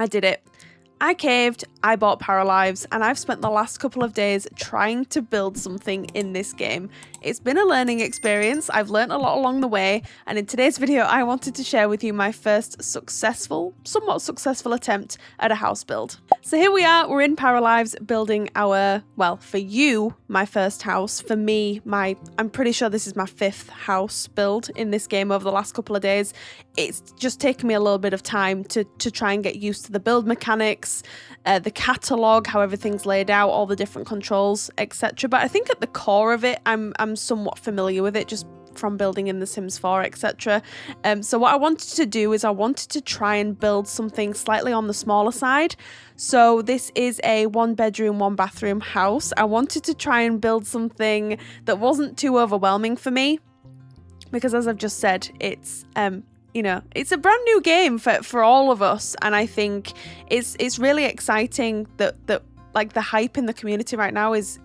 I did it. I caved, I bought Paralives, and I've spent the last couple of days trying to build something in this game. It's been a learning experience, I've learnt a lot along the way, and in today's video I wanted to share with you my first somewhat successful attempt at a house build. So here we are, we're in Paralives building our, well, for you, my first house. For me, I'm pretty sure this is my 5th house build in this game over the last couple of days. It's just taken me a little bit of time to try and get used to the build mechanics, the catalogue, how everything's laid out, all the different controls, etc. But I think at the core of it, I'm somewhat familiar with it just from building in The Sims 4, etc. So what I wanted to do is I wanted to try and build something slightly on the smaller side. So this is a 1-bedroom, 1-bathroom house. I wanted to try and build something that wasn't too overwhelming for me, because as I've just said, it's you know, it's a brand new game for all of us, and I think it's really exciting that like the hype in the community right now is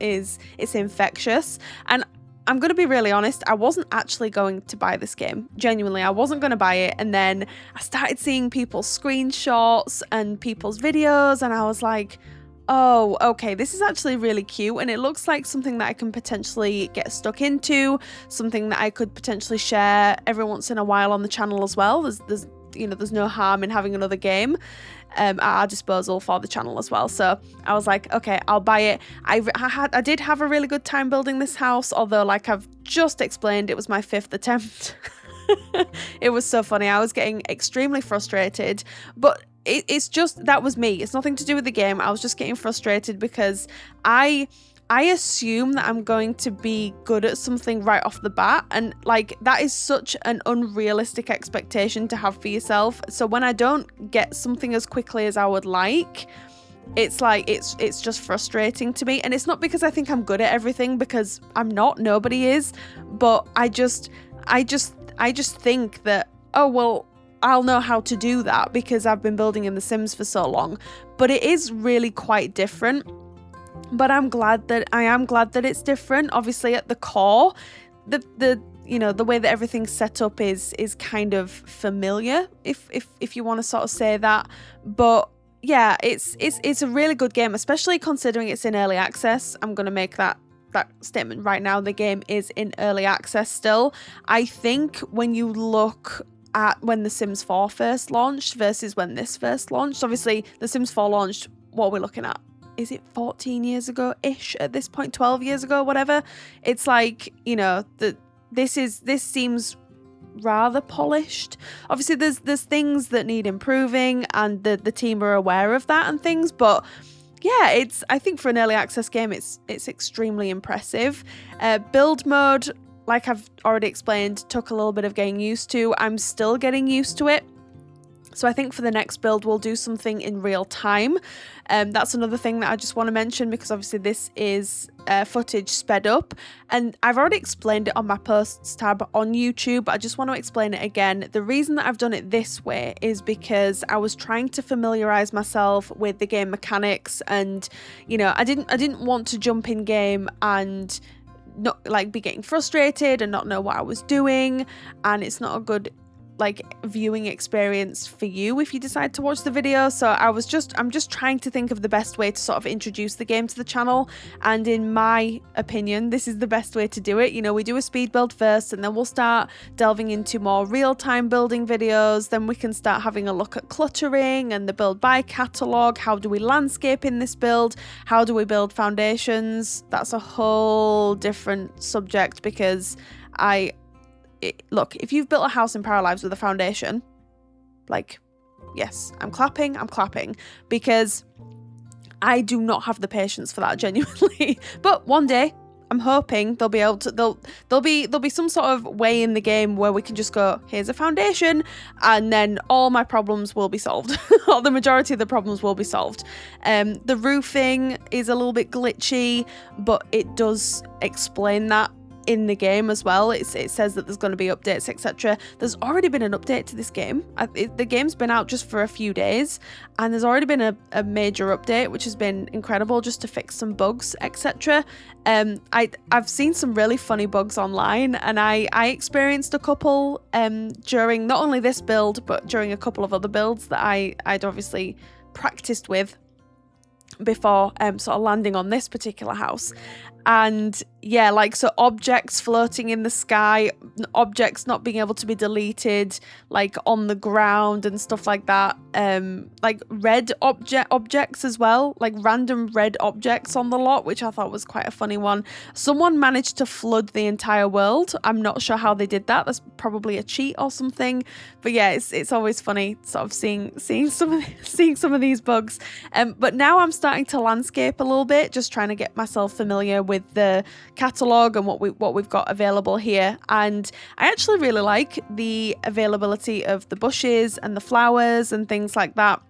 infectious. And I'm going to be really honest, I wasn't actually going to buy this game. Genuinely, I wasn't going to buy it. And then I started seeing people's screenshots and people's videos, and I was like, oh, okay, this is actually really cute, and it looks like something that I can potentially get stuck into, something that I could potentially share every once in a while on the channel as well. There's you know, there's no harm in having another game at our disposal for the channel as well. So I was like, okay, I'll buy it. I did have a really good time building this house, although, like I've just explained, it was my 5th attempt. It was so funny. I was getting extremely frustrated, but it's just, that was me. It's nothing to do with the game. I was just getting frustrated because I assume that I'm going to be good at something right off the bat, and like that is such an unrealistic expectation to have for yourself. So when I don't get something as quickly as I would like, it's like it's just frustrating to me. And it's not because I think I'm good at everything, because I'm not, nobody is, but I just think that, oh well, I'll know how to do that because I've been building in The Sims for so long. But it is really quite different. But I am glad that it's different. Obviously, at the core, the you know, the way that everything's set up is kind of familiar, if you want to sort of say that. But yeah, it's a really good game, especially considering it's in early access. I'm gonna make that statement right now. The game is in early access still. I think when you look at when The Sims 4 first launched versus when this first launched, obviously The Sims 4 launched, what are we looking at? Is it 14 years ago-ish at this point, 12 years ago, whatever? It's like, you know, this seems rather polished. Obviously, there's things that need improving, and the team are aware of that and things, but yeah, I think for an early access game, it's extremely impressive. Build mode, like I've already explained, took a little bit of getting used to. I'm still getting used to it. So I think for the next build, we'll do something in real time. That's another thing that I just want to mention, because obviously this is footage sped up. And I've already explained it on my posts tab on YouTube, but I just want to explain it again. The reason that I've done it this way is because I was trying to familiarize myself with the game mechanics, and, you know, I didn't want to jump in game and not like be getting frustrated and not know what I was doing, and it's not a good like viewing experience for you if you decide to watch the video. So I'm just trying to think of the best way to sort of introduce the game to the channel, and in my opinion, this is the best way to do it. You know, we do a speed build first, and then we'll start delving into more real-time building videos. Then we can start having a look at cluttering and the build by catalogue. How do we landscape in this build? How do we build foundations? That's a whole different subject, because look, if you've built a house in Paralives with a foundation, like, yes, I'm clapping, because I do not have the patience for that, genuinely. But one day, I'm hoping they'll be able to, there'll be some sort of way in the game where we can just go, here's a foundation, and then all my problems will be solved, or the majority of the problems will be solved. The roofing is a little bit glitchy, but it does explain that in the game as well. It says that there's going to be updates, etc. There's already been an update to this game. The game's been out just for a few days, and there's already been a major update, which has been incredible, just to fix some bugs, etc. I've seen some really funny bugs online, and I experienced a couple during not only this build, but during a couple of other builds that I'd obviously practiced with before sort of landing on this particular house. And yeah, like, so objects floating in the sky, objects not being able to be deleted, like on the ground and stuff like that. Like red objects as well, like random red objects on the lot, which I thought was quite a funny one. Someone managed to flood the entire world. I'm not sure how they did that. That's probably a cheat or something. But yeah, it's always funny sort of seeing some of these bugs. But now I'm starting to landscape a little bit, just trying to get myself familiar with the catalogue and what we've got available here. And I actually really like the availability of the bushes and the flowers and things like that.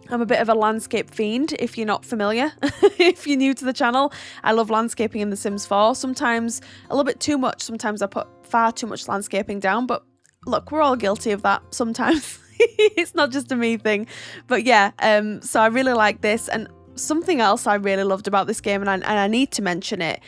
I'm a bit of a landscape fiend, if you're not familiar. If you're new to the channel, I love landscaping in The Sims 4. Sometimes a little bit too much. Sometimes I put far too much landscaping down, but look, we're all guilty of that sometimes. It's not just a me thing. But yeah, so I really like this. And something else I really loved about this game, and I need to mention it,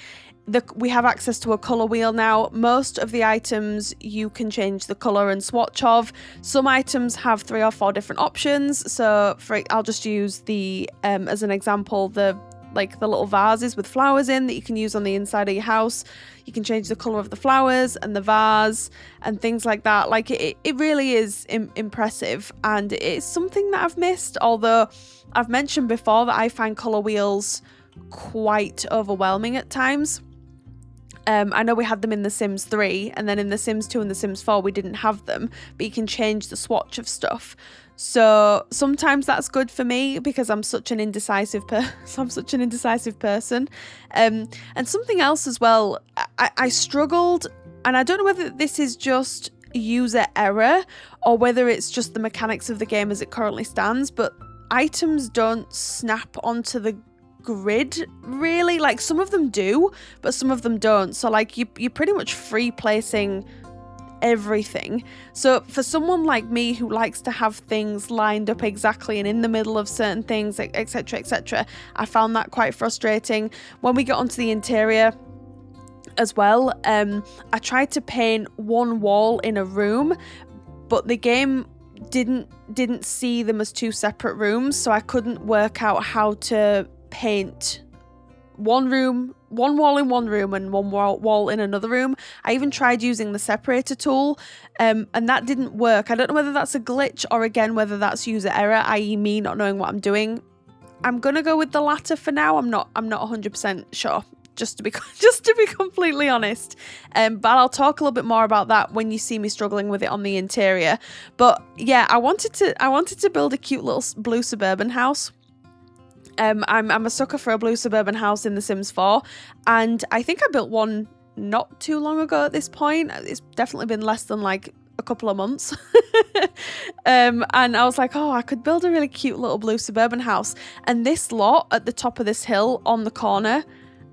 we have access to a colour wheel now. Most of the items you can change the colour and swatch of. Some items have 3 or 4 different options. So I'll just use the as an example, the little vases with flowers in that you can use on the inside of your house. You can change the colour of the flowers and the vase and things like that. Like it really is impressive, and it's something that I've missed, although I've mentioned before that I find colour wheels quite overwhelming at times. I know we had them in The Sims 3, and then in The Sims 2 and The Sims 4 we didn't have them, but you can change the swatch of stuff. So sometimes that's good for me because I'm such an indecisive person. And something else as well, I struggled, and I don't know whether this is just user error or whether it's just the mechanics of the game as it currently stands, but items don't snap onto the grid really. Like some of them do, but some of them don't. So like you're pretty much free placing everything. So for someone like me who likes to have things lined up exactly and in the middle of certain things, etc., etc., I found that quite frustrating. When we got onto the interior as well, I tried to paint one wall in a room, but the game didn't see them as 2 separate rooms, so I couldn't work out how to paint one wall in one room and one wall in another room. I even tried using the separator tool, and that didn't work. I don't know whether that's a glitch or again whether that's user error, i.e. me not knowing what I'm doing. I'm gonna go with the latter for now. I'm not 100% sure, just to be completely honest. But I'll talk a little bit more about that when you see me struggling with it on the interior. But yeah, I wanted to build a cute little blue suburban house. I'm a sucker for a blue suburban house in The Sims 4, and I think I built one not too long ago at this point. It's definitely been less than like a couple of months. And I was like, oh, I could build a really cute little blue suburban house. And this lot at the top of this hill on the corner,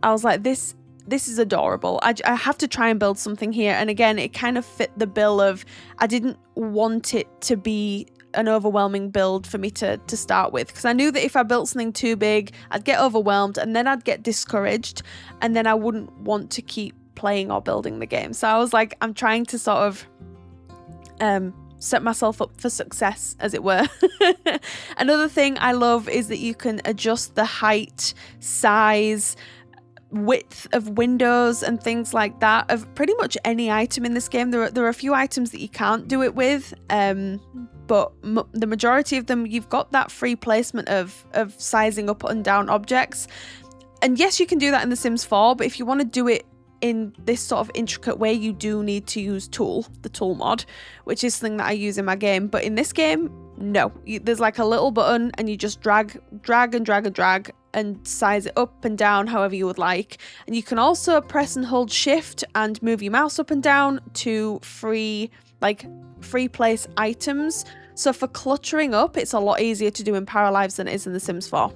I was like, this is adorable. I have to try and build something here. And again, it kind of fit the bill of, I didn't want it to be an overwhelming build for me to start with, because I knew that if I built something too big, I'd get overwhelmed and then I'd get discouraged, and then I wouldn't want to keep playing or building the game. So I was like, I'm trying to sort of set myself up for success, as it were. Another thing I love is that you can adjust the height, size, width of windows and things like that of pretty much any item in this game. There are a few items that you can't do it with, but the majority of them you've got that free placement of sizing up and down objects. And yes, you can do that in The Sims 4, but if you want to do it in this sort of intricate way, you do need to use the tool mod, which is something that I use in my game. But in this game, no, there's like a little button and you just drag and size it up and down however you would like. And you can also press and hold shift and move your mouse up and down to free place items. So for cluttering up, it's a lot easier to do in Paralives than it is in The Sims 4,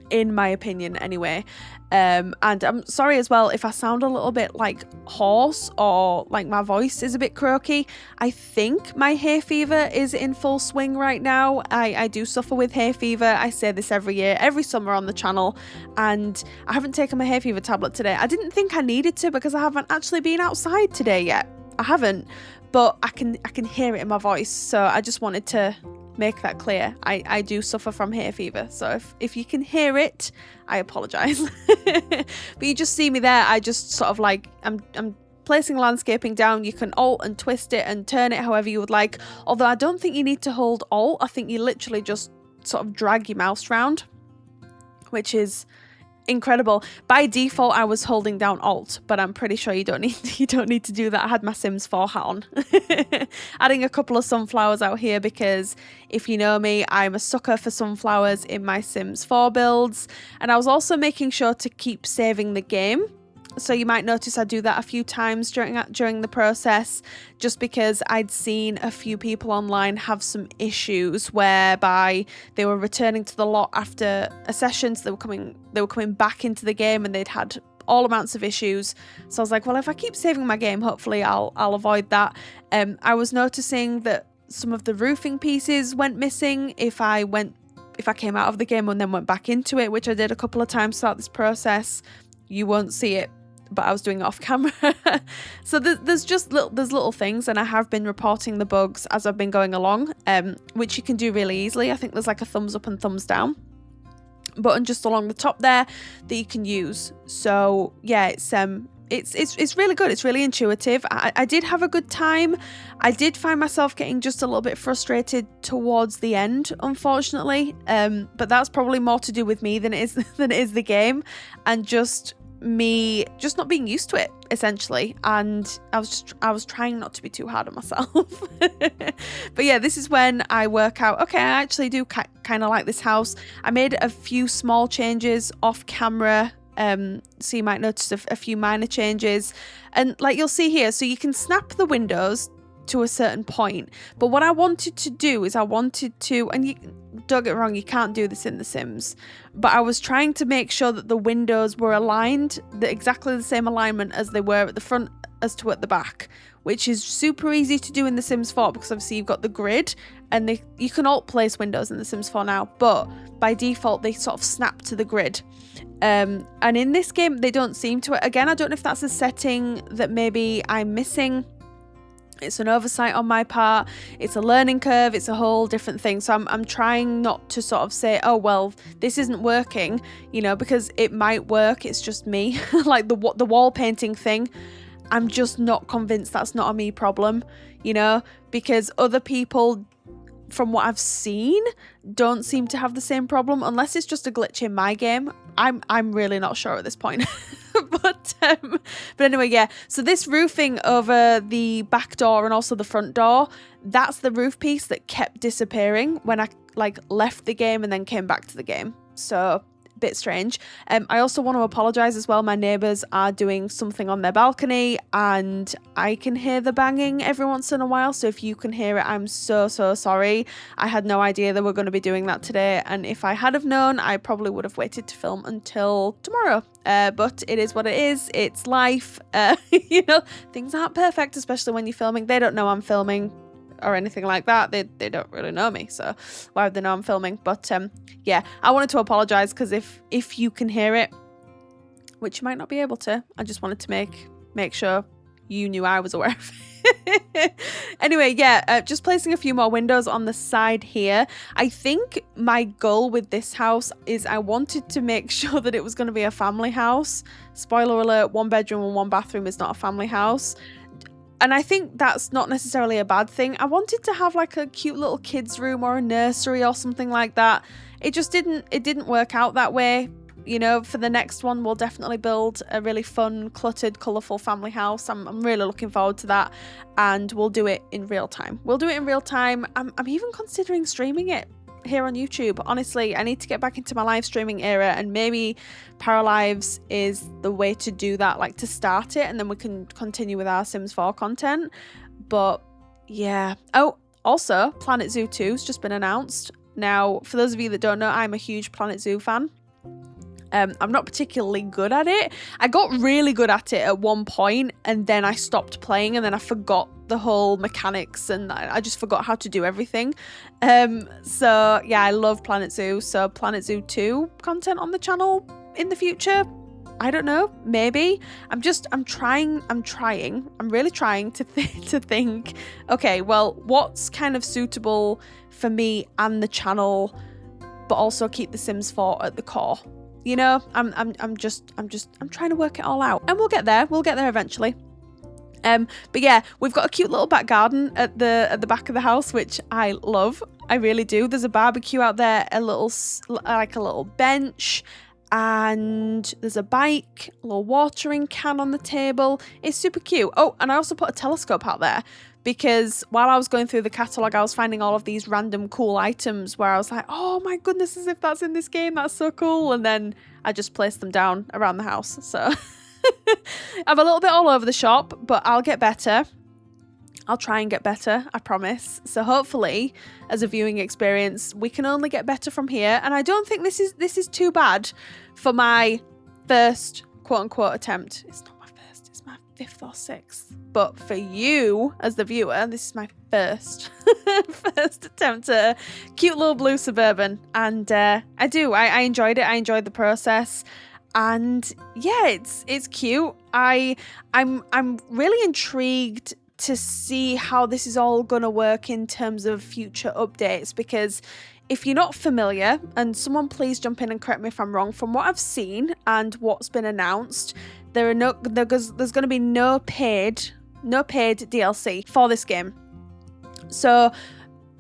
in my opinion anyway. And I'm sorry as well if I sound a little bit like hoarse or like my voice is a bit croaky. I think my hay fever is in full swing right now. I do suffer with hay fever. I say this every year, every summer on the channel, and I haven't taken my hay fever tablet today. I didn't think I needed to because I haven't actually been outside today yet. I haven't, but I can hear it in my voice, so I just wanted to make that clear. I do suffer from hay fever, so if you can hear it, I apologize. But you just see me there. I just sort of like I'm placing landscaping down. You can alt and twist it and turn it however you would like, although I don't think you need to hold alt. I think you literally just sort of drag your mouse around, which is incredible. By default I was holding down alt, but I'm pretty sure you don't need to do that. I had my Sims 4 hat on. Adding a couple of sunflowers out here because if you know me, I'm a sucker for sunflowers in my Sims 4 builds. And I was also making sure to keep saving the game. So you might notice I do that a few times during the process, just because I'd seen a few people online have some issues whereby they were returning to the lot after a session, so they were coming back into the game and they'd had all amounts of issues. So I was like, well, if I keep saving my game, hopefully I'll avoid that. I was noticing that some of the roofing pieces went missing if I came out of the game and then went back into it, which I did a couple of times throughout this process. You won't see it, but I was doing it off camera. So there's little things, and I have been reporting the bugs as I've been going along, which you can do really easily. I think there's like a thumbs up and thumbs down button just along the top there that you can use. So yeah, it's really good. It's really intuitive. I did have a good time. I did find myself getting just a little bit frustrated towards the end, unfortunately. But that's probably more to do with me than it is the game, and just me just not being used to it, essentially. And I was trying not to be too hard on myself. But yeah, this is when I work out, okay, I actually do kind of like this house. I made a few small changes off camera. So you might notice a few minor changes, and like you'll see here, so you can snap the windows to a certain point, but what I wanted to do is and you don't get me wrong, you can't do this in The Sims, but I was trying to make sure that the windows were aligned, exactly the same alignment as they were at the front as to at the back, which is super easy to do in The Sims 4 because obviously you've got the grid, and you can alt place windows in The Sims 4 now, but by default they sort of snap to the grid. And in this game they don't seem to. Again, I don't know if that's a setting that maybe I'm missing. It's an oversight on my part. It's a learning curve. It's a whole different thing. So I'm trying not to sort of say, oh, well, this isn't working, you know, because it might work. It's just me. Like the wall painting thing, I'm just not convinced that's not a me problem, you know, because other people, from what I've seen, don't seem to have the same problem, unless it's just a glitch in my game. I'm really not sure at this point. But anyway, yeah, so this roofing over the back door and also the front door, that's the roof piece that kept disappearing when I like left the game and then came back to the game. So bit strange. I also want to apologize as well. My neighbors are doing something on their balcony and I can hear the banging every once in a while, so if you can hear it, I'm so sorry. I had no idea they were going to be doing that today, and if I had have known, I probably would have waited to film until tomorrow. But it is what it is. It's life. You know, things aren't perfect, especially when you're filming. They don't know I'm filming or anything like that. They don't really know me, so why would they know I'm filming? But yeah, I wanted to apologize because if you can hear it, which you might not be able to, I just wanted to make sure you knew I was aware of it. Anyway, yeah, just placing a few more windows on the side here. I think my goal with this house is I wanted to make sure that it was going to be a family house. Spoiler alert, 1 bedroom and 1 bathroom is not a family house. And I think that's not necessarily a bad thing. I wanted to have like a cute little kids room or a nursery or something like that. It just didn't work out that way. You know, for the next one, we'll definitely build a really fun, cluttered, colourful family house. I'm really looking forward to that, and we'll do it in real time. I'm even considering streaming it here on YouTube. Honestly, I need to get back into my live streaming era, and maybe Paralives is the way to do that, like to start it, and then we can continue with our Sims 4 content. But yeah. Oh, also, Planet Zoo 2 has just been announced. Now, for those of you that don't know, I'm a huge Planet Zoo fan. I'm not particularly good at it. I got really good at it at one point, and then I stopped playing, and then I forgot the whole mechanics, and I just forgot how to do everything. So yeah, I love Planet Zoo. So Planet Zoo 2 content on the channel in the future, I don't know, maybe. I'm really trying to think, okay, well, what's kind of suitable for me and the channel, but also keep The Sims 4 at the core. You know, I'm trying to work it all out, and we'll get there eventually. But yeah, we've got a cute little back garden at the back of the house, which I love. I really do. There's a barbecue out there, a little bench, and there's a bike, a little watering can on the table. It's super cute. Oh, and I also put a telescope out there because while I was going through the catalogue, I was finding all of these random cool items where I was like, oh my goodness, as if that's in this game, that's so cool. And then I just placed them down around the house. So I'm a little bit all over the shop, but I'll get better. I'll try and get better, I promise. So hopefully, as a viewing experience, we can only get better from here. And I don't think this is too bad for my first quote-unquote attempt. It's not my first, it's my 5th or 6th. But for you, as the viewer, this is my first attempt at a cute little blue Suburban. And I enjoyed it. I enjoyed the process. And yeah, it's cute. I'm really intrigued to see how this is all gonna work in terms of future updates, because if you're not familiar, and someone please jump in and correct me if I'm wrong, from what I've seen and what's been announced, there's going to be no paid DLC for this game. So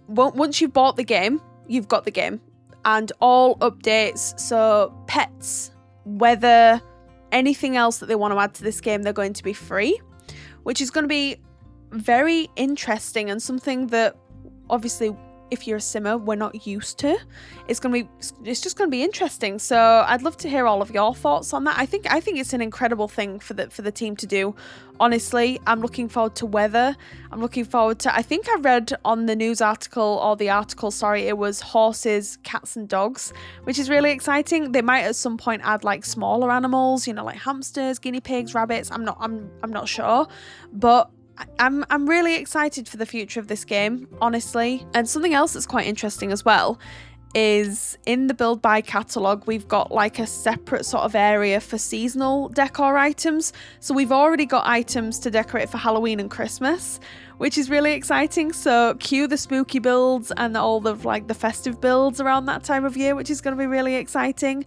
once you've bought the game, you've got the game, and all updates, so pets, weather, anything else that they want to add to this game, they're going to be free, which is going to be very interesting and something that obviously if you're a simmer we're not used to. It's just going to be interesting. So I'd love to hear all of your thoughts on that. I think it's an incredible thing for the team to do. Honestly, I'm looking forward to weather. I'm looking forward to, I think I read on the news article, or the article, sorry, it was horses, cats and dogs, which is really exciting. They might at some point add like smaller animals, you know, like hamsters, guinea pigs, rabbits. I'm not sure, but I'm really excited for the future of this game, honestly. And something else that's quite interesting as well is in the build by catalogue, we've got like a separate sort of area for seasonal decor items. So we've already got items to decorate for Halloween and Christmas, which is really exciting. So cue the spooky builds and all the like the festive builds around that time of year, which is going to be really exciting.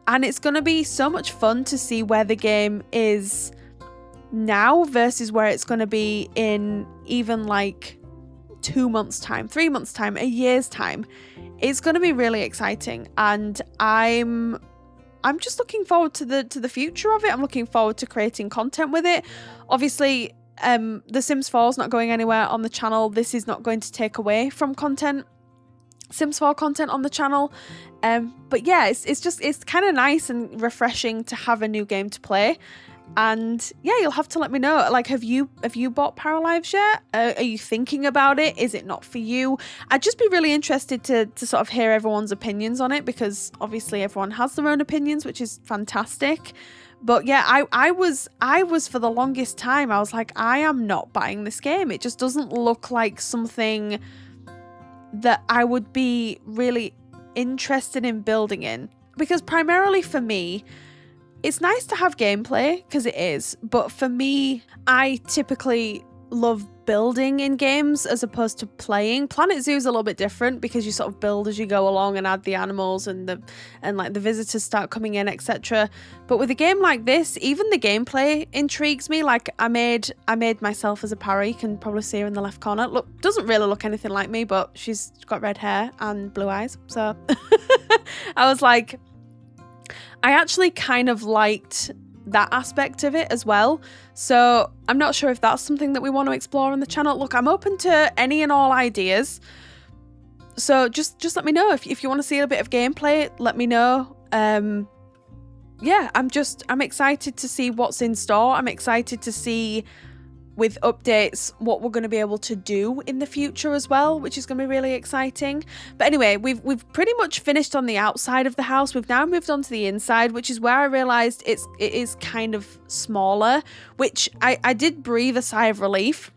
And it's going to be so much fun to see where the game is now versus where it's going to be in even like 2 months time, 3 months time, a year's time. It's going to be really exciting, and I'm just looking forward to the future of it. I'm looking forward to creating content with it. Obviously, The Sims 4 is not going anywhere on the channel. This is not going to take away from content, Sims 4 content on the channel. But yeah, it's kind of nice and refreshing to have a new game to play. And yeah, you'll have to let me know. Like, have you bought Paralives yet? Are you thinking about it? Is it not for you? I'd just be really interested to sort of hear everyone's opinions on it, because obviously everyone has their own opinions, which is fantastic. But yeah, I was for the longest time, I was like, I am not buying this game. It just doesn't look like something that I would be really interested in building in. Because primarily for me, it's nice to have gameplay, because it is, but for me, I typically love building in games as opposed to playing. Planet Zoo is a little bit different because you sort of build as you go along and add the animals and like the visitors start coming in, etc. But with a game like this, even the gameplay intrigues me. Like I made myself as a parrot. You can probably see her in the left corner. Look, doesn't really look anything like me, but she's got red hair and blue eyes. So I was like, I actually kind of liked that aspect of it as well. So I'm not sure if that's something that we want to explore on the channel. Look, I'm open to any and all ideas. So just let me know if you want to see a bit of gameplay, let me know. Yeah, I'm excited to see what's in store. I'm excited to see with updates what we're going to be able to do in the future as well, which is going to be really exciting. But anyway, we've pretty much finished on the outside of the house. We've now moved on to the inside, which is where I realized it is kind of smaller, which I did breathe a sigh of relief,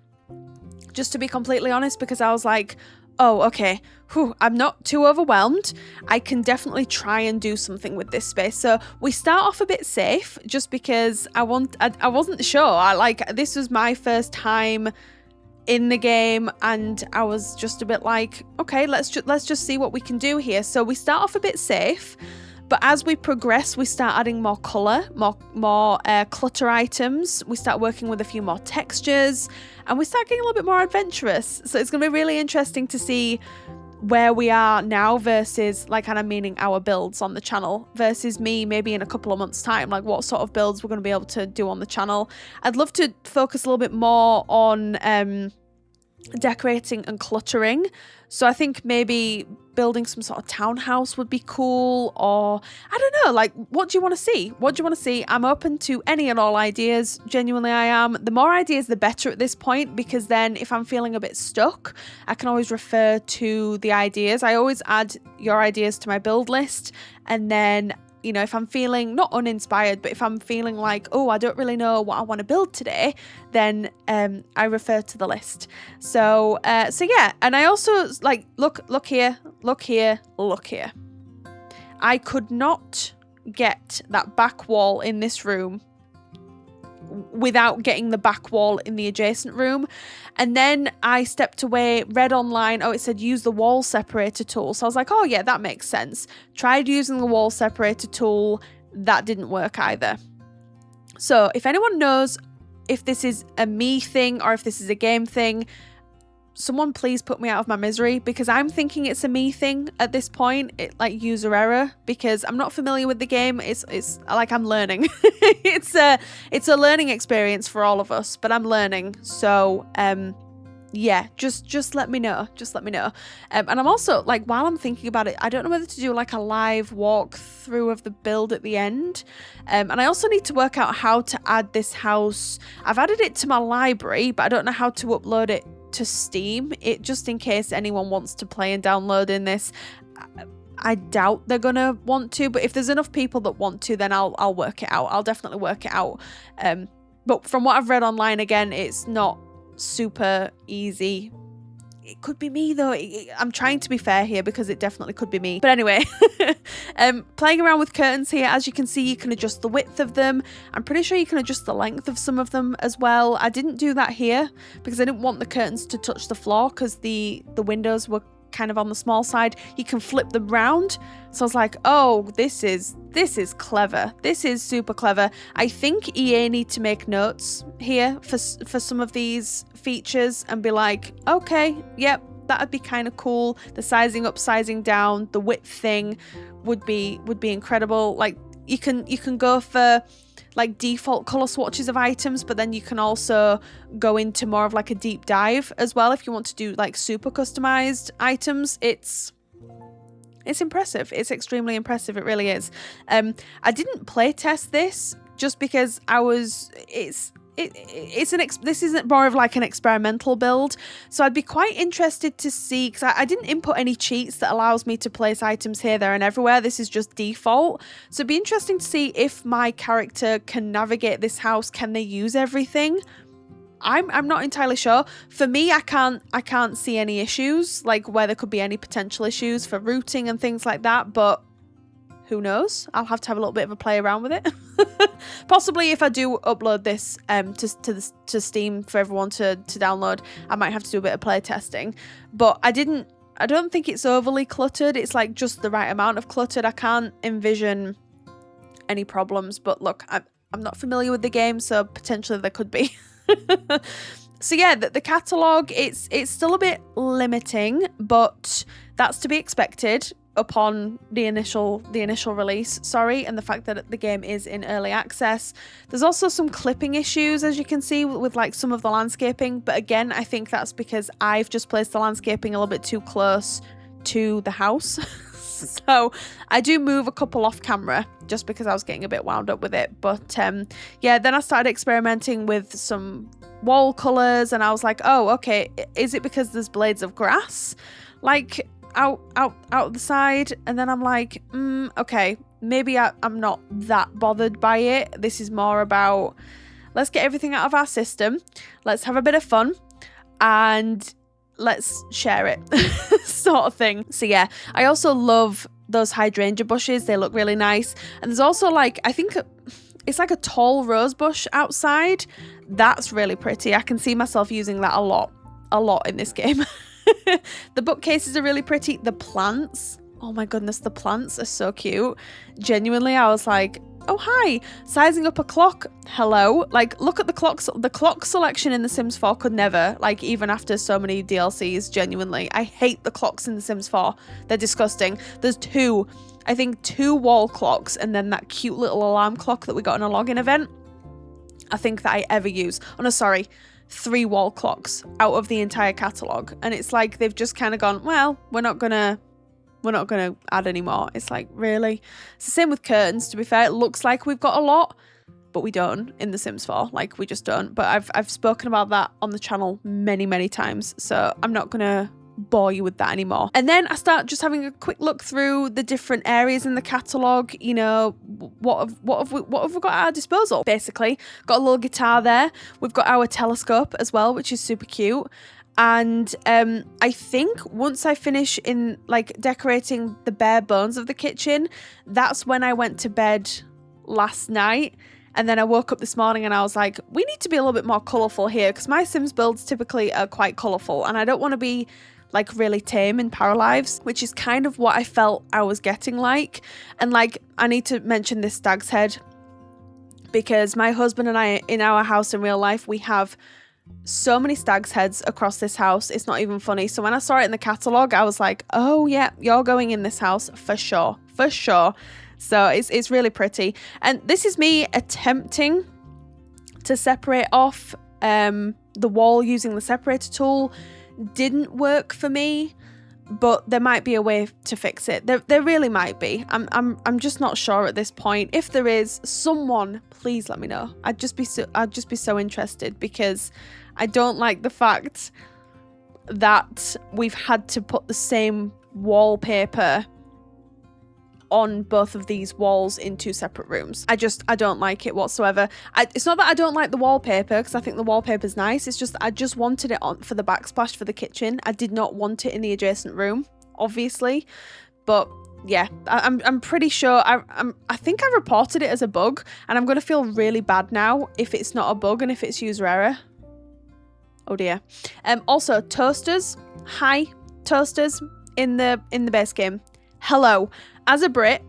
just to be completely honest, because I was like, Oh, okay. Whew, I'm not too overwhelmed. I can definitely try and do something with this space. So we start off a bit safe just because I wasn't sure. This was my first time in the game and I was just a bit like, okay, let's just see what we can do here. So we start off a bit safe, but as we progress, we start adding more color, more clutter items. We start working with a few more textures and we start getting a little bit more adventurous. So it's going to be really interesting to see where we are now versus, like, kind of meaning our builds on the channel versus me maybe in a couple of months time, like what sort of builds we're going to be able to do on the channel. I'd love to focus a little bit more on decorating and cluttering. So I think maybe building some sort of townhouse would be cool, or I don't know, like, what do you want to see? What do you want to see? I'm open to any and all ideas. Genuinely, I am. The more ideas, the better at this point, because then if I'm feeling a bit stuck, I can always refer to the ideas. I always add your ideas to my build list, and then, you know, if I'm feeling not uninspired, but if I'm feeling like, oh, I don't really know what I want to build today, then I refer to the list. So yeah, and I also like look here. I could not get that back wall in this room without getting the back wall in the adjacent room. And then I stepped away, read online, oh, it said use the wall separator tool. So I was like, oh yeah, that makes sense. Tried using the wall separator tool. That didn't work either. So if anyone knows if this is a me thing or if this is a game thing, someone please put me out of my misery, because I'm thinking it's a me thing at this point, like user error, because I'm not familiar with the game. It's like I'm learning. it's a learning experience for all of us, but I'm learning. So yeah, just let me know. And I'm also like, while I'm thinking about it, I don't know whether to do like a live walkthrough of the build at the end. And I also need to work out how to add this house. I've added it to my library, but I don't know how to upload it to Steam, just in case anyone wants to play and download in this. I doubt they're gonna want to, but if there's enough people that want to, then I'll work it out. I'll definitely work it out. But from what I've read online, again, it's not super easy. It could be me though. I'm trying to be fair here because it definitely could be me. But anyway, playing around with curtains here, as you can see, you can adjust the width of them. I'm pretty sure you can adjust the length of some of them as well. I didn't do that here because I didn't want the curtains to touch the floor because the windows were kind of on the small side. You can flip them round. So I was like, oh, this is clever. This is super clever. I think EA need to make notes here for some of these features and be like, okay, yep, that'd be kind of cool. The sizing up, sizing down, the width thing would be incredible. Like you can go for like default color swatches of items, but then you can also go into more of like a deep dive as well if you want to do like super customized items. It's impressive. It's extremely impressive. It really is. I didn't play test this just because this isn't more of like an experimental build, so I'd be quite interested to see, because I didn't input any cheats that allows me to place items here, there and everywhere. This is just default, so it'd be interesting to see if my character can navigate this house. Can they use everything? I'm not entirely sure. For me, I can't see any issues, like where there could be any potential issues for routing and things like that, but who knows? I'll have to have a little bit of a play around with it. Possibly if I do upload this to Steam for everyone to download, I might have to do a bit of play testing. But I don't think it's overly cluttered. It's like just the right amount of cluttered. I can't envision any problems. But look, I'm not familiar with the game, so potentially there could be. So yeah, the catalogue, it's still a bit limiting, but that's to be expected upon the initial release, and the fact that the game is in early access. There's also some clipping issues, as you can see, with like some of the landscaping, but again, I think that's because I've just placed the landscaping a little bit too close to the house. So I do move a couple off camera just because I was getting a bit wound up with it. But yeah, then I started experimenting with some wall colours and I was like, oh, okay, is it because there's blades of grass like out the side? And then I'm like, okay, maybe I'm not that bothered by it. This is more about, let's get everything out of our system, let's have a bit of fun, and let's share it sort of thing. So yeah, I also love those hydrangea bushes. They look really nice. And there's also like, I think it's like a tall rose bush outside. That's really pretty. I can see myself using that a lot in this game. The bookcases are really pretty. The plants, oh my goodness, the plants are so cute. Genuinely, I was like, oh hi, sizing up a clock, hello. Like, look at the clocks. The clock selection in The Sims 4 could never, like, even after so many DLCs, genuinely. I hate the clocks in The Sims 4. They're disgusting. There's I think two wall clocks and then that cute little alarm clock that we got in a login event, I think, that I ever use. Oh no, sorry, 3 wall clocks out of the entire catalogue. And it's like they've just kind of gone, well, we're not gonna add any more. It's like, really? It's the same with curtains, to be fair. It looks like we've got a lot, but we don't in The Sims 4. Like, we just don't. But I've spoken about that on the channel many times, so I'm not gonna bore you with that anymore. And then I start just having a quick look through the different areas in the catalogue. You know, what have we got at our disposal? Basically, got a little guitar there. We've got our telescope as well, which is super cute. And I think once I finish in like decorating the bare bones of the kitchen, that's when I went to bed last night. And then I woke up this morning and I was like, we need to be a little bit more colourful here, because my Sims builds typically are quite colourful and I don't want to be like really tame in Paralives, which is kind of what I felt I was getting like. And like, I need to mention this stag's head, because my husband and I, in our house in real life, we have so many stag's heads across this house. It's not even funny. So when I saw it in the catalogue, I was like, oh yeah, you're going in this house for sure. So it's really pretty. And this is me attempting to separate off the wall using the separator tool. Didn't work for me, but there might be a way to fix it. There really might be. I'm just not sure at this point. If there is, someone, please let me know. I'd just be so interested, because I don't like the fact that we've had to put the same wallpaper on both of these walls in 2 separate rooms. I don't like it whatsoever. It's not that I don't like the wallpaper, because I think the wallpaper's nice. It's just I just wanted it on for the backsplash for the kitchen. I did not want it in the adjacent room, obviously. But yeah, I'm pretty sure I think I reported it as a bug, and I'm gonna feel really bad now if it's not a bug and if it's user error. Oh dear. Also, toasters. Hi, toasters in the base game. Hello. As a Brit,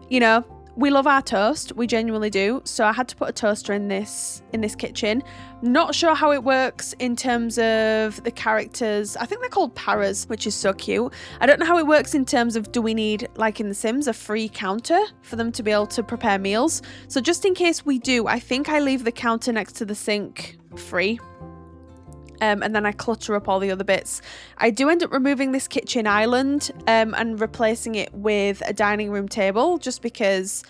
you know, we love our toast. We genuinely do. So I had to put a toaster in this kitchen. Not sure how it works in terms of the characters. I think they're called paras, which is so cute. I don't know how it works in terms of, do we need, like in The Sims, a free counter for them to be able to prepare meals? So just in case we do, I think I leave the counter next to the sink free. And then I clutter up all the other bits. I do end up removing this kitchen island and replacing it with a dining room table, just because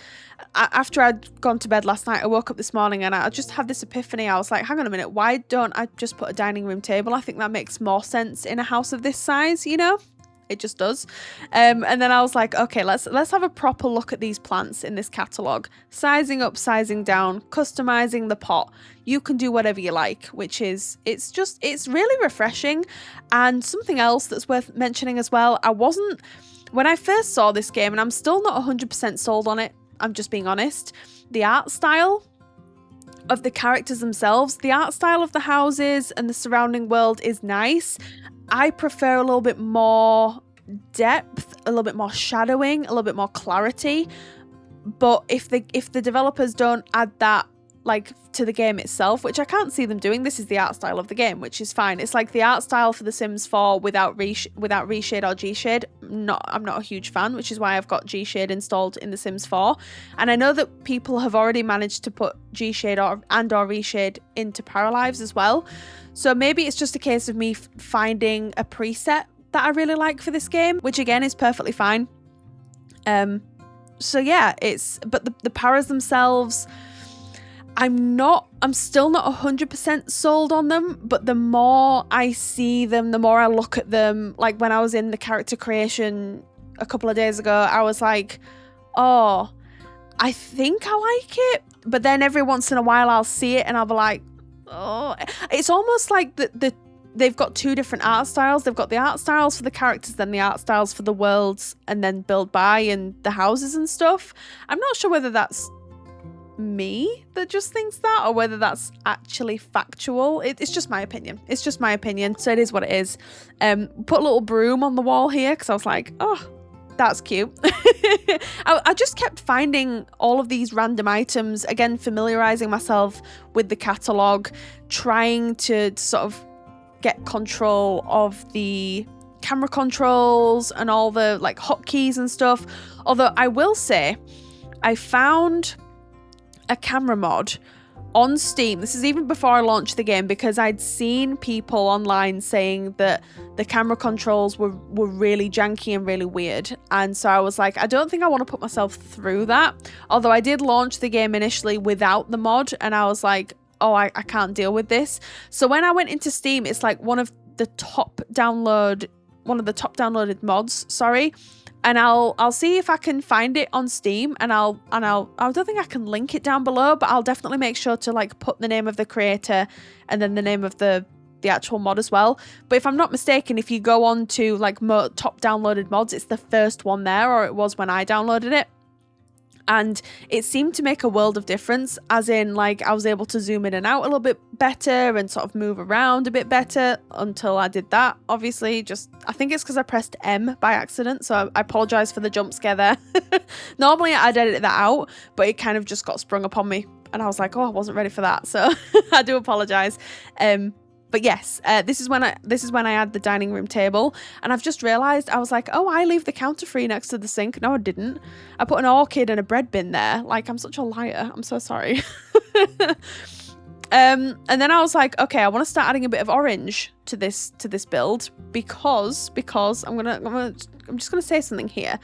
after I'd gone to bed last night, I woke up this morning and I just had this epiphany. I was like, hang on a minute, why don't I just put a dining room table? I think that makes more sense in a house of this size, you know? It just does. And then I was like, okay, let's have a proper look at these plants in this catalogue. Sizing up, sizing down, customizing the pot. You can do whatever you like, which is, it's really refreshing. And something else that's worth mentioning as well, when I first saw this game, and I'm still not 100% sold on it, I'm just being honest, the art style of the characters themselves, the art style of the houses and the surrounding world is nice. I prefer a little bit more depth, a little bit more shadowing, a little bit more clarity. But if the developers don't add that like to the game itself, which I can't see them doing, this is the art style of the game, which is fine. It's like the art style for The Sims 4 without reshade or G-shade. I'm not a huge fan, which is why I've got G-shade installed in The Sims 4. And I know that people have already managed to put G-shade or reshade into Paralives as well. So maybe it's just a case of me finding a preset that I really like for this game, which again is perfectly fine. So yeah, but the paras themselves, I'm still not 100% sold on them, but the more I see them, the more I look at them. Like when I was in the character creation a couple of days ago, I was like, oh, I think I like it. But then every once in a while I'll see it and I'll be like, oh, it's almost like the they've got two different art styles. They've got the art styles for the characters, then the art styles for the worlds, and then build by and the houses and stuff. I'm not sure whether that's me that just thinks that or whether that's actually factual. It's just my opinion. It's just my opinion. So it is what it is. Put a little broom on the wall here because I was like, oh, that's cute. I just kept finding all of these random items, again, familiarizing myself with the catalogue, trying to sort of get control of the camera controls and all the like hotkeys and stuff. Although I will say, I found a camera mod on Steam. This is even before I launched the game, because I'd seen people online saying that the camera controls were really janky and really weird. And so I was like, I don't think I want to put myself through that. Although I did launch the game initially without the mod, and I was like, oh, I can't deal with this. So when I went into Steam, it's like one of the top downloaded mods, sorry. And I'll see if I can find it on Steam, and I don't think I can link it down below, but I'll definitely make sure to like put the name of the creator and then the name of the actual mod as well. But if I'm not mistaken, if you go on to like top downloaded mods, it's the first one there, or it was when I downloaded it. And it seemed to make a world of difference, as in like I was able to zoom in and out a little bit better and sort of move around a bit better until I did that. Obviously, I think it's because I pressed M by accident, so I apologize for the jump scare there. Normally I'd edit that out, but it kind of just got sprung upon me and I was like, oh, I wasn't ready for that, so I do apologize. But yes, this is when I add the dining room table, and I've just realised, I was like, oh, I leave the counter free next to the sink. No, I didn't. I put an orchid and a bread bin there. Like, I'm such a liar. I'm so sorry. And then I was like, okay, I want to start adding a bit of orange to this build because I'm just gonna say something here.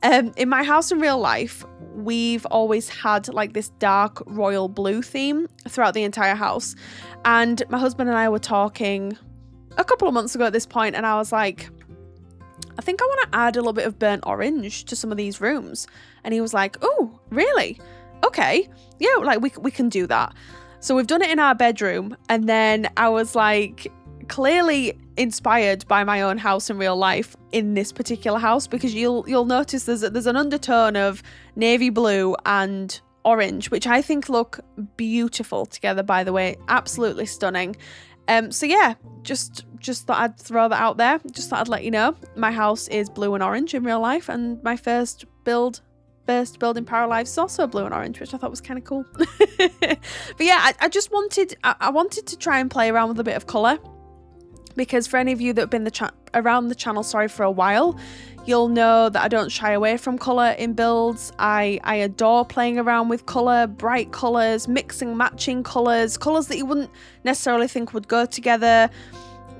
In my house in real life, we've always had like this dark royal blue theme throughout the entire house. And my husband and I were talking a couple of months ago at this point, and I was like, I think I want to add a little bit of burnt orange to some of these rooms. And he was like, oh, really? Okay. Yeah, like we can do that. So we've done it in our bedroom, and then I was like, clearly inspired by my own house in real life in this particular house, because you'll notice there's an undertone of navy blue and orange, which I think look beautiful together, by the way. Absolutely stunning. So yeah, just thought I'd throw that out there. Just thought I'd let you know my house is blue and orange in real life, and my first build in Paralives is also blue and orange, which I thought was kind of cool. But yeah, I just wanted to try and play around with a bit of colour, because for any of you that have been around the channel, for a while, you'll know that I don't shy away from colour in builds. I adore playing around with colour, bright colours, mixing, matching colours that you wouldn't necessarily think would go together,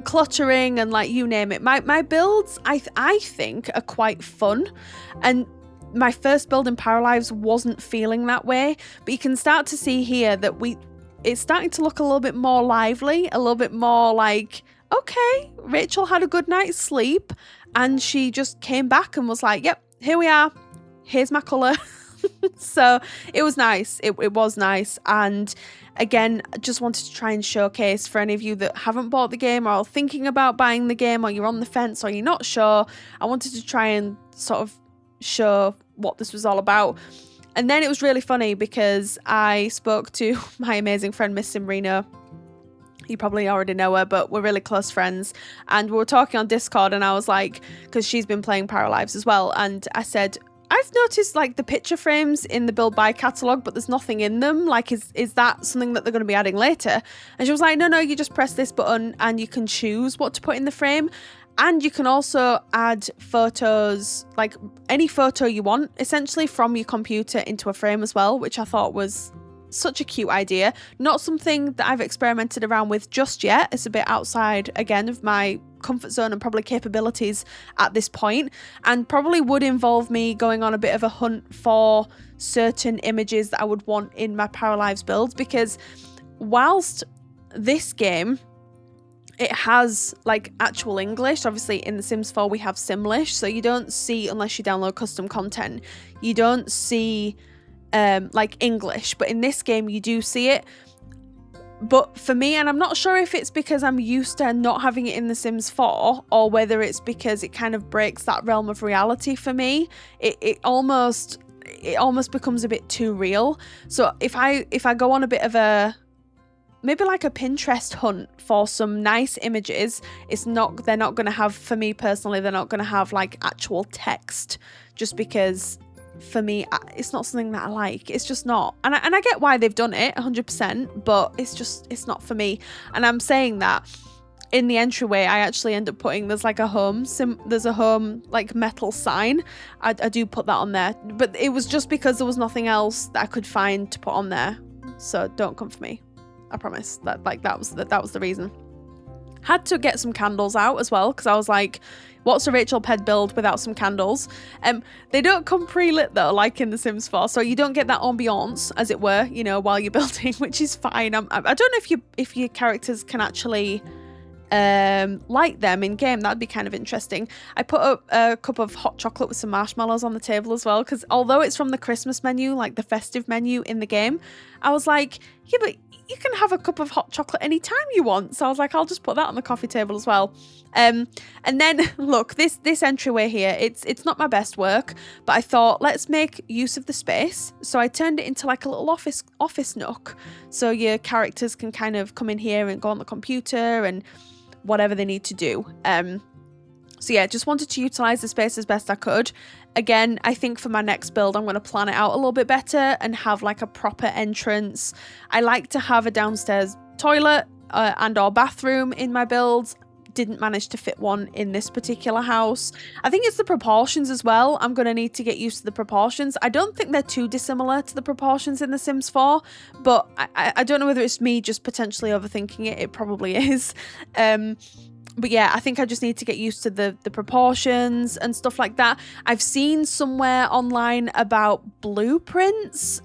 cluttering, and like you name it. My builds, I think, are quite fun, and my first build in Paralives wasn't feeling that way, but you can start to see here that it's starting to look a little bit more lively, a little bit more like, okay, Rachel had a good night's sleep and she just came back and was like, yep, here we are, here's my colour. So it was nice. It was nice. And again, I just wanted to try and showcase for any of you that haven't bought the game or are thinking about buying the game, or you're on the fence or you're not sure, I wanted to try and sort of show what this was all about. And then it was really funny because I spoke to my amazing friend Miss Simrino. You probably already know her, but we're really close friends, and we were talking on Discord, and I was like, because she's been playing Paralives as well, and I said, I've noticed like the picture frames in the build by catalogue, but there's nothing in them. Like, is that something that they're going to be adding later? And she was like, no, you just press this button and you can choose what to put in the frame. And you can also add photos, like any photo you want, essentially from your computer into a frame as well, which I thought was such a cute idea. Not something that I've experimented around with just yet. It's a bit outside, again, of my comfort zone and probably capabilities at this point, and probably would involve me going on a bit of a hunt for certain images that I would want in my Paralives builds, because whilst this game, it has like actual English. Obviously in The Sims 4 we have Simlish, so you don't see, unless you download custom content, you don't see like English, but in this game you do see it. But for me, and I'm not sure if it's because I'm used to not having it in The Sims 4 or whether it's because it kind of breaks that realm of reality for me, it almost becomes a bit too real. So if I go on a bit of a, maybe like a Pinterest hunt for some nice images, they're not going to have, for me personally, they're not going to have like actual text, just because for me it's not something that I like. It's just not, and I get why they've done it 100%, but it's not for me. And I'm saying that in the entryway I actually end up putting, there's a home like metal sign. I do put that on there, but it was just because there was nothing else that I could find to put on there. So don't come for me, I promise. That was the reason. Had to get some candles out as well, because I was like, what's a RachelPedd build without some candles? They don't come pre-lit though, like in The Sims 4, so you don't get that ambiance, as it were, you know, while you're building, which is fine. I don't know if your characters can actually light them in game. That'd be kind of interesting. I put up a cup of hot chocolate with some marshmallows on the table as well, because although it's from the Christmas menu, like the festive menu in the game, I was like, yeah, but you can have a cup of hot chocolate anytime you want. So I was like, I'll just put that on the coffee table as well. And then look, this entryway here, it's not my best work, but I thought, let's make use of the space. So I turned it into like a little office nook, so your characters can kind of come in here and go on the computer and whatever they need to do. So yeah, just wanted to utilize the space as best I could. Again, I think for my next build, I'm going to plan it out a little bit better and have like a proper entrance. I like to have a downstairs toilet and or bathroom in my builds. Didn't manage to fit one in this particular house. I think it's the proportions as well. I'm going to need to get used to the proportions. I don't think they're too dissimilar to the proportions in The Sims 4, but I don't know whether it's me just potentially overthinking it. It probably is. But yeah, I think I just need to get used to the proportions and stuff like that. I've seen somewhere online about blueprints.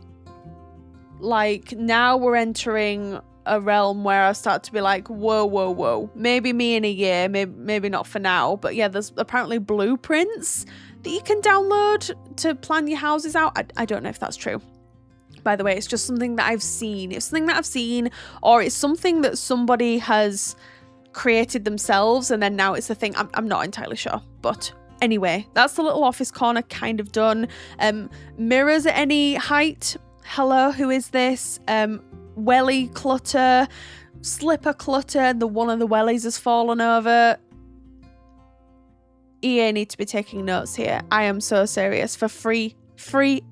Like, now we're entering a realm where I start to be like, whoa. Maybe me in a year, maybe not for now. But yeah, there's apparently blueprints that you can download to plan your houses out. I don't know if that's true. By the way, it's just something that I've seen. It's something that I've seen, or it's something that somebody has created themselves and then now it's a thing. I'm not entirely sure, but anyway, that's the little office corner kind of done. Mirrors at any height. Hello, who is this? Welly clutter, slipper clutter. One of the wellies has fallen over. EA need to be taking notes here. I am so serious. For free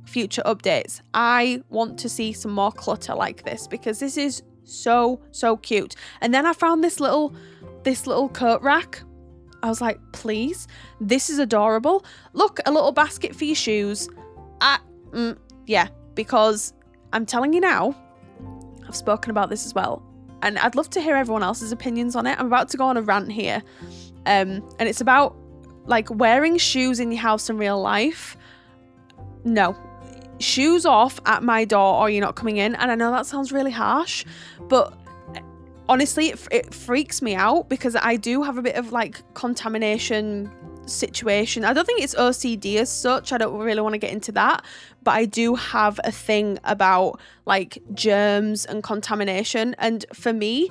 future updates, I want to see some more clutter like this, because this is so cute. And then I found this little coat rack. I was like, please, this is adorable. Look, a little basket for your shoes. Yeah, because I'm telling you now, I've spoken about this as well, and I'd love to hear everyone else's opinions on it. I'm about to go on a rant here, and it's about like wearing shoes in your house in real life. No, shoes off at my door or you're not coming in. And I know that sounds really harsh, but honestly, it freaks me out, because I do have a bit of like contamination situation. I don't think it's OCD as such. I don't really want to get into that, but I do have a thing about like germs and contamination. And for me,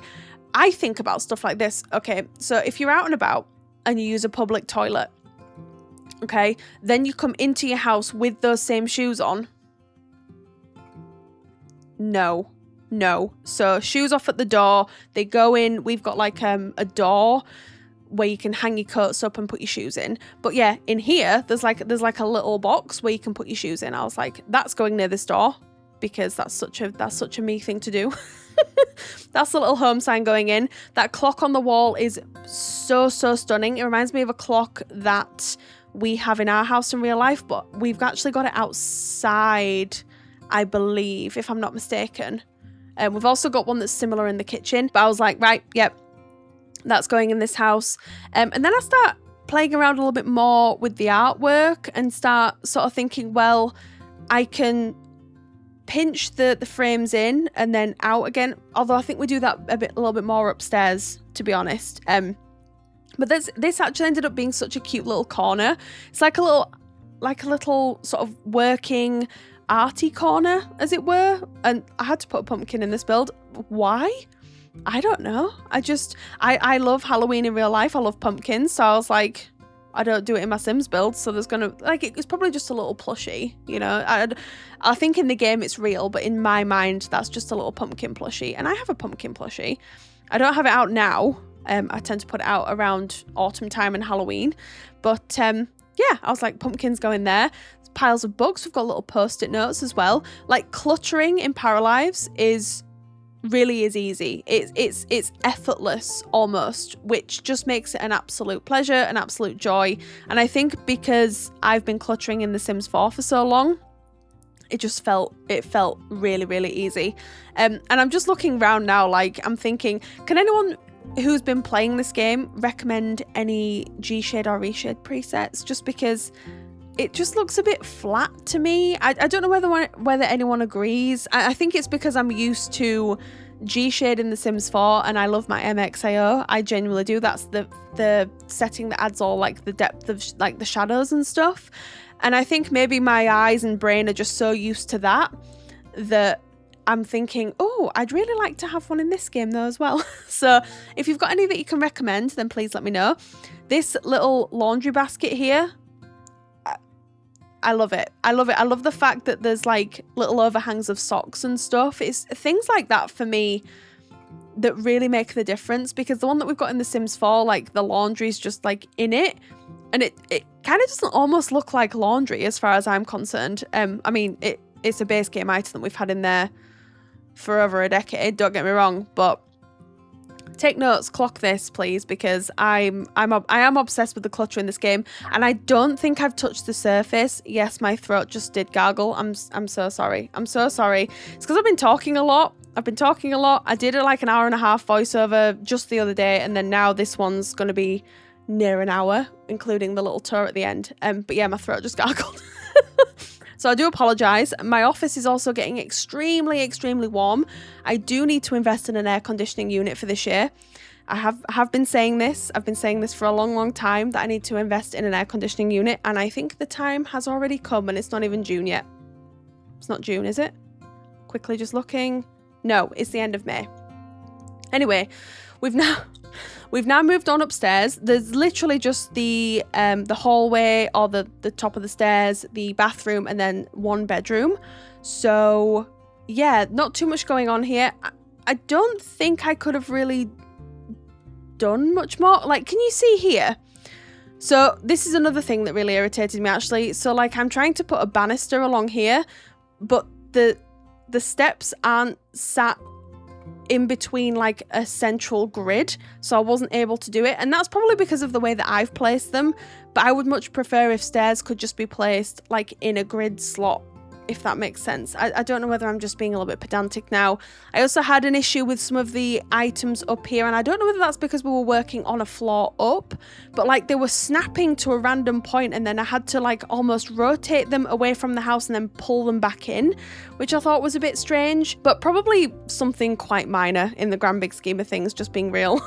I think about stuff like this. Okay, so if you're out and about and you use a public toilet, okay, then you come into your house with those same shoes on. No. So shoes off at the door. They go in. We've got like a door where you can hang your coats up and put your shoes in. But yeah, in here, there's like a little box where you can put your shoes in. I was like, that's going near this door, because that's such a me thing to do. That's the little home sign going in. That clock on the wall is so stunning. It reminds me of a clock that we have in our house in real life, but we've actually got it outside, I believe, if I'm not mistaken. We've also got one that's similar in the kitchen, but I was like, right, yep, that's going in this house. And then I start playing around a little bit more with the artwork and start sort of thinking, well, I can pinch the frames in and then out again. Although I think we do that a little bit more upstairs, to be honest. But this actually ended up being such a cute little corner. It's like a little sort of working arty corner, as it were. And I had to put a pumpkin in this build. Why? I don't know. I love Halloween in real life. I love pumpkins. So I was like, I don't do it in my Sims build. So there's going to, like, it's probably just a little plushie, you know. I think in the game it's real, but in my mind, that's just a little pumpkin plushie. And I have a pumpkin plushie. I don't have it out now. I tend to put it out around autumn time and Halloween. But yeah, I was like, pumpkins go in there. There's piles of books. We've got little post-it notes as well. Like, cluttering in Paralives is easy. It's effortless almost, which just makes it an absolute pleasure, an absolute joy. And I think because I've been cluttering in The Sims 4 for so long, it felt really easy. And I'm just looking around now, like, I'm thinking, can anyone who's been playing this game recommend any G-shade or reshade presets? Just because it just looks a bit flat to me. I don't know whether anyone agrees. I think it's because I'm used to G-shade in The Sims 4 and I love my MXAO. I genuinely do. That's the setting that adds all like the depth of like the shadows and stuff. And I think maybe my eyes and brain are just so used to that I'm thinking, oh, I'd really like to have one in this game though as well. So if you've got any that you can recommend, then please let me know. This little laundry basket here, I love it. I love it. I love the fact that there's like little overhangs of socks and stuff. It's things like that for me that really make the difference, because the one that we've got in The Sims 4, like the laundry's just like in it, and it kind of doesn't almost look like laundry as far as I'm concerned. I mean, it's a base game item that we've had in there for over a decade, don't get me wrong, but take notes, clock this please, because I am obsessed with the clutter in this game, and I don't think I've touched the surface. Yes, my throat just did gargle. I'm so sorry. I'm so sorry. It's because I've been talking a lot. I did like an hour and a half voiceover just the other day, and then now this one's going to be near an hour, including the little tour at the end. But yeah, my throat just gargled. So I do apologise. My office is also getting extremely warm. I do need to invest in an air conditioning unit for this year. I have been saying this. I've been saying this for a long time, that I need to invest in an air conditioning unit, and I think the time has already come, and it's not even June yet. It's not June, is it? Quickly just looking. No, it's the end of May. Anyway, we've now moved on upstairs. There's literally just the hallway, or the top of the stairs, the bathroom, and then one bedroom. So yeah, not too much going on here. I don't think I could have really done much more. Like, can you see here? So this is another thing that really irritated me actually. So like, I'm trying to put a banister along here, but the steps aren't sat in between like a central grid, so I wasn't able to do it, and that's probably because of the way that I've placed them. But I would much prefer if stairs could just be placed like in a grid slot, if that makes sense. I don't know whether I'm just being a little bit pedantic now. I also had an issue with some of the items up here, and I don't know whether that's because we were working on a floor up, but like they were snapping to a random point, and then I had to like almost rotate them away from the house and then pull them back in, which I thought was a bit strange, but probably something quite minor in the grand big scheme of things, just being real.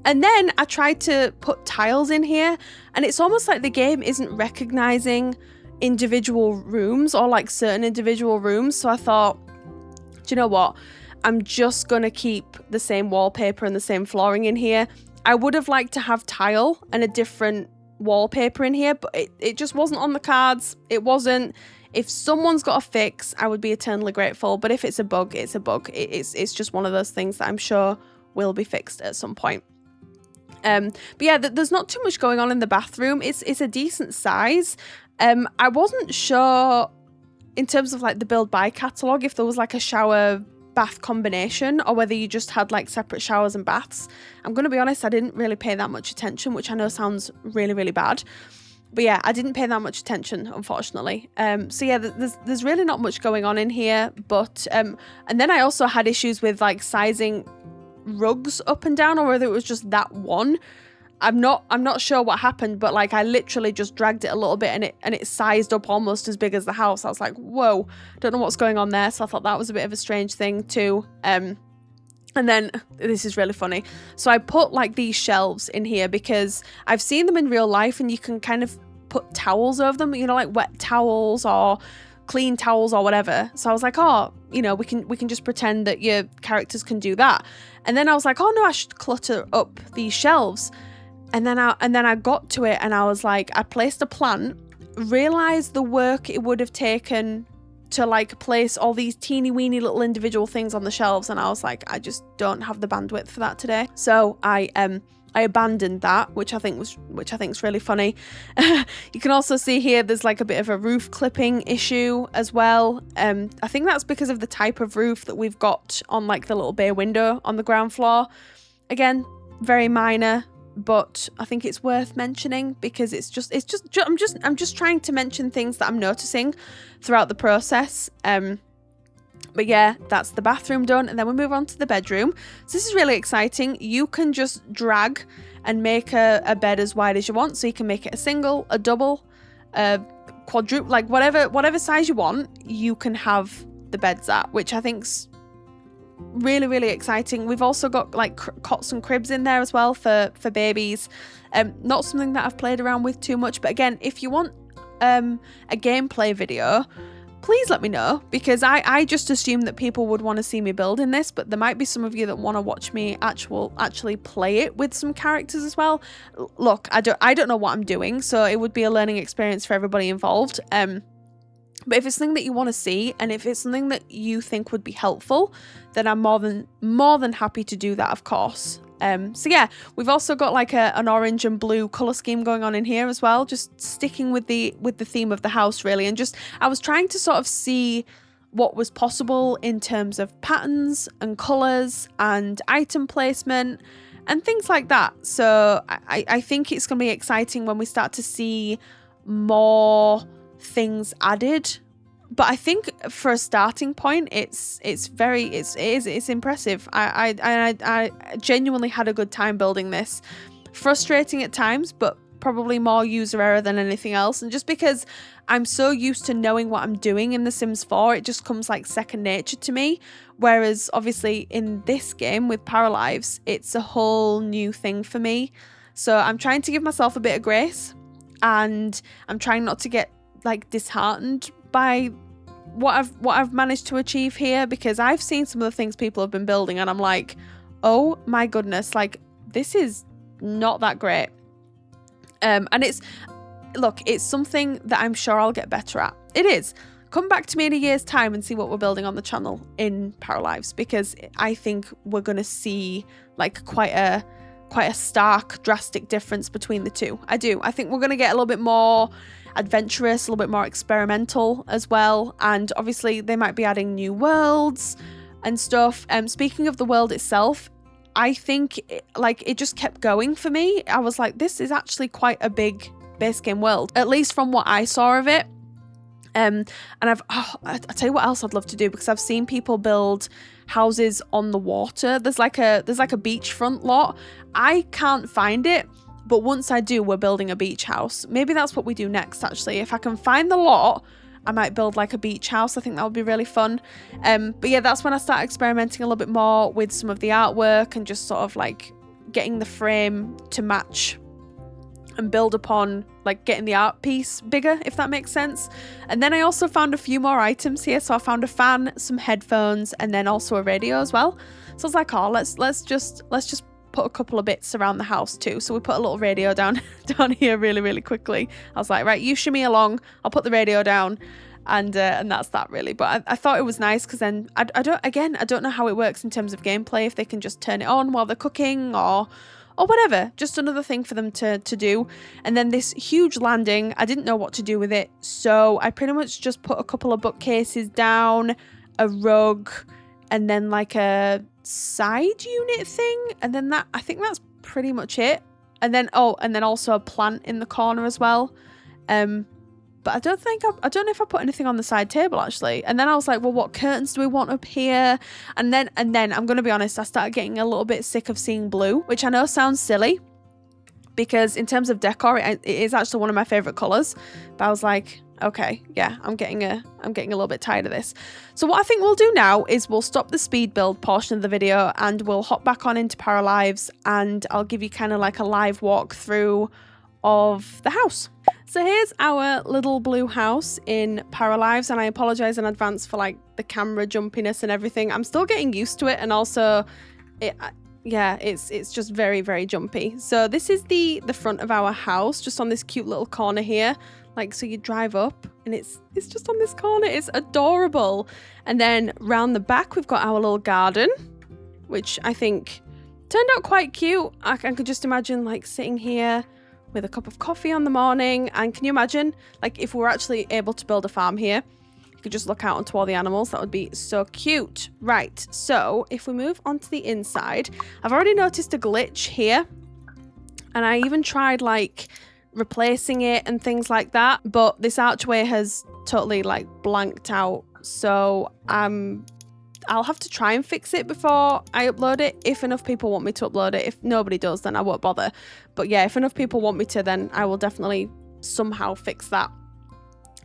And then I tried to put tiles in here, and it's almost like the game isn't recognizing individual rooms, or like certain individual rooms. So I thought, do you know what? I'm just gonna keep the same wallpaper and the same flooring in here. I would have liked to have tile and a different wallpaper in here, but it just wasn't on the cards. It wasn't. If someone's got a fix, I would be eternally grateful. But if it's a bug, it's a bug. It's just one of those things that I'm sure will be fixed at some point. But yeah, there's not too much going on in the bathroom. It's a decent size. I wasn't sure in terms of like the build by catalogue if there was like a shower bath combination, or whether you just had like separate showers and baths. I'm going to be honest, I didn't really pay that much attention, which I know sounds really bad. But yeah, I didn't pay that much attention, unfortunately. So yeah, there's really not much going on in here. But and then I also had issues with like sizing rugs up and down, or whether it was just that one. I'm not sure what happened, but like I literally just dragged it a little bit, and it sized up almost as big as the house. I was like, whoa, don't know what's going on there. So I thought that was a bit of a strange thing too. And then this is really funny. So I put like these shelves in here because I've seen them in real life, and you can kind of put towels over them, you know, like wet towels or clean towels or whatever. So I was like, oh, you know, we can just pretend that your characters can do that. And then I was like, oh no, I should clutter up these shelves. And then I got to it and I was like, I placed a plant, realized the work it would have taken to like place all these teeny weeny little individual things on the shelves, and I was like, I just don't have the bandwidth for that today. So I abandoned that, which I think is really funny. You can also see here there's like a bit of a roof clipping issue as well. I think that's because of the type of roof that we've got on like the little bay window on the ground floor. Again, very minor, but I think it's worth mentioning because I'm just trying to mention things that I'm noticing throughout the process. But yeah, that's the bathroom done, and then we move on to the bedroom. So this is really exciting. You can just drag and make a bed as wide as you want. So you can make it a single, a double, a quadruple, like whatever size you want, you can have the beds at, which I think's really, really exciting. We've also got like cots and cribs in there as well for babies. Not something that I've played around with too much, but again, if you want a gameplay video, please let me know, because I just assume that people would want to see me building this, but there might be some of you that want to watch me actually play it with some characters as well. Look, I don't know what I'm doing, so it would be a learning experience for everybody involved. But if it's something that you want to see, and if it's something that you think would be helpful, then I'm more than happy to do that, of course. So yeah, we've also got like an orange and blue color scheme going on in here as well, just sticking with the theme of the house really, and just I was trying to sort of see what was possible in terms of patterns and colors and item placement and things like that. So I think it's going to be exciting when we start to see more things added. But I think for a starting point, it's impressive. I genuinely had a good time building this. Frustrating at times, but probably more user error than anything else. And just because I'm so used to knowing what I'm doing in The Sims 4, it just comes like second nature to me. Whereas obviously in this game with Paralives, it's a whole new thing for me. So I'm trying to give myself a bit of grace, and I'm trying not to get like disheartened by what I've managed to achieve here, because I've seen some of the things people have been building and I'm like, oh my goodness, like this is not that great. And it's something that I'm sure I'll get better at. It is. Come back to me in a year's time and see what we're building on the channel in Paralives, because I think we're going to see like quite a stark, drastic difference between the two. I do. I think we're going to get a little bit more adventurous, a little bit more experimental as well, and obviously they might be adding new worlds and stuff. Speaking of the world itself, I think it just kept going for me. I was like, this is actually quite a big base game world, at least from what I saw of it. And I tell you what else I'd love to do, because I've seen people build houses on the water. There's like a beachfront lot. I can't find it, but once I do, we're building a beach house. Maybe that's what we do next, actually. If I can find the lot, I might build like a beach house. I think that would be really fun. But yeah, that's when I start experimenting a little bit more with some of the artwork and just sort of like getting the frame to match and build upon like getting the art piece bigger, if that makes sense. And then I also found a few more items here. So I found a fan, some headphones, and then also a radio as well. So I was like, oh, let's just put a couple of bits around the house too. So we put a little radio down here really quickly. I was like, right, you shimmy along, I'll put the radio down, and that's that really. But I thought it was nice, because then I don't know how it works in terms of gameplay, if they can just turn it on while they're cooking or whatever. Just another thing for them to do. And then this huge landing, I didn't know what to do with it, so I pretty much just put a couple of bookcases down, a rug, and then like a side unit thing, and then I think that's pretty much it. And then also a plant in the corner as well. But I don't know if I put anything on the side table actually. And then I was like, well, what curtains do we want up here? And then I'm gonna be honest, I started getting a little bit sick of seeing blue, which I know sounds silly, because in terms of decor, it is actually one of my favorite colors. But I was like, okay, yeah, I'm getting a little bit tired of this. So what I think we'll do now is we'll stop the speed build portion of the video and we'll hop back on into Paralives, and I'll give you kind of like a live walkthrough of the house. So here's our little blue house in Paralives, and I apologize in advance for like the camera jumpiness and everything. I'm still getting used to it, and also it's just very, very jumpy. So this is the front of our house, just on this cute little corner here. Like, so you drive up and it's just on this corner. It's adorable. And then round the back, we've got our little garden, which I think turned out quite cute. I could just imagine like sitting here with a cup of coffee on the morning. And can you imagine, like, if we were actually able to build a farm here, you could just look out onto all the animals. That would be so cute. Right, so if we move on to the inside, I've already noticed a glitch here. And I even tried like replacing it and things like that, but this archway has totally like blanked out. So I'll have to try and fix it before I upload it, if enough people want me to upload it. If nobody does, then I won't bother. But yeah, if enough people want me to, then I will definitely somehow fix that.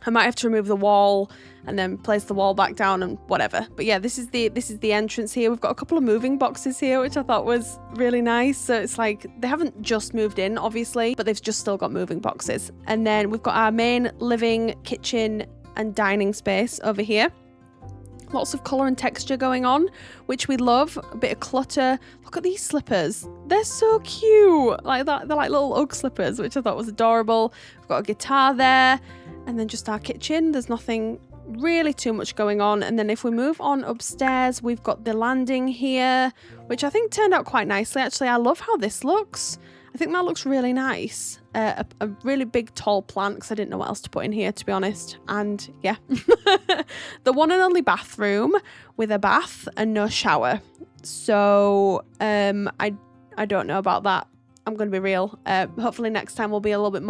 I might have to remove the wall and then place the wall back down and whatever. But yeah, this is the entrance here. We've got a couple of moving boxes here, which I thought was really nice. So it's like they haven't just moved in, obviously, but they've just still got moving boxes. And then we've got our main living, kitchen and dining space over here. Lots of colour and texture going on, which we love. A bit of clutter. Look at these slippers. They're so cute. Like that, they're like little Ugg slippers, which I thought was adorable. We've got a guitar there. And then just our kitchen. There's nothing really too much going on. And then if we move on upstairs, we've got the landing here, which I think turned out quite nicely. Actually, I love how this looks. I think that looks really nice. A really big tall plant, because I didn't know what else to put in here, to be honest. And yeah, the one and only bathroom with a bath and no shower. So I don't know about that. I'm going to be real. Hopefully next time we'll be a little bit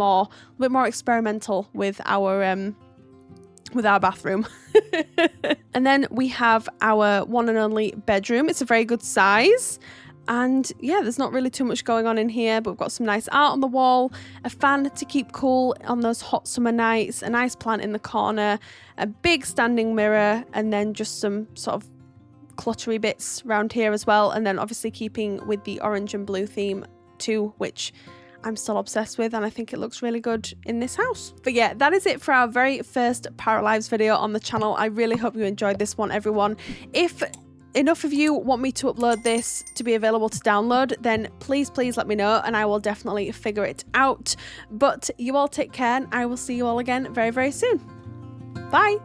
more experimental with our bathroom. And then we have our one and only bedroom. It's a very good size. And yeah, there's not really too much going on in here, but we've got some nice art on the wall, a fan to keep cool on those hot summer nights, a nice plant in the corner, a big standing mirror, and then just some sort of cluttery bits around here as well. And then obviously keeping with the orange and blue theme too, which I'm still obsessed with, and I think it looks really good in this house. But yeah, that is it for our very first Paralives video on the channel. I really hope you enjoyed this one, everyone. If enough of you want me to upload this to be available to download, then please let me know and I will definitely figure it out. But you all take care, and I will see you all again very, very soon. Bye!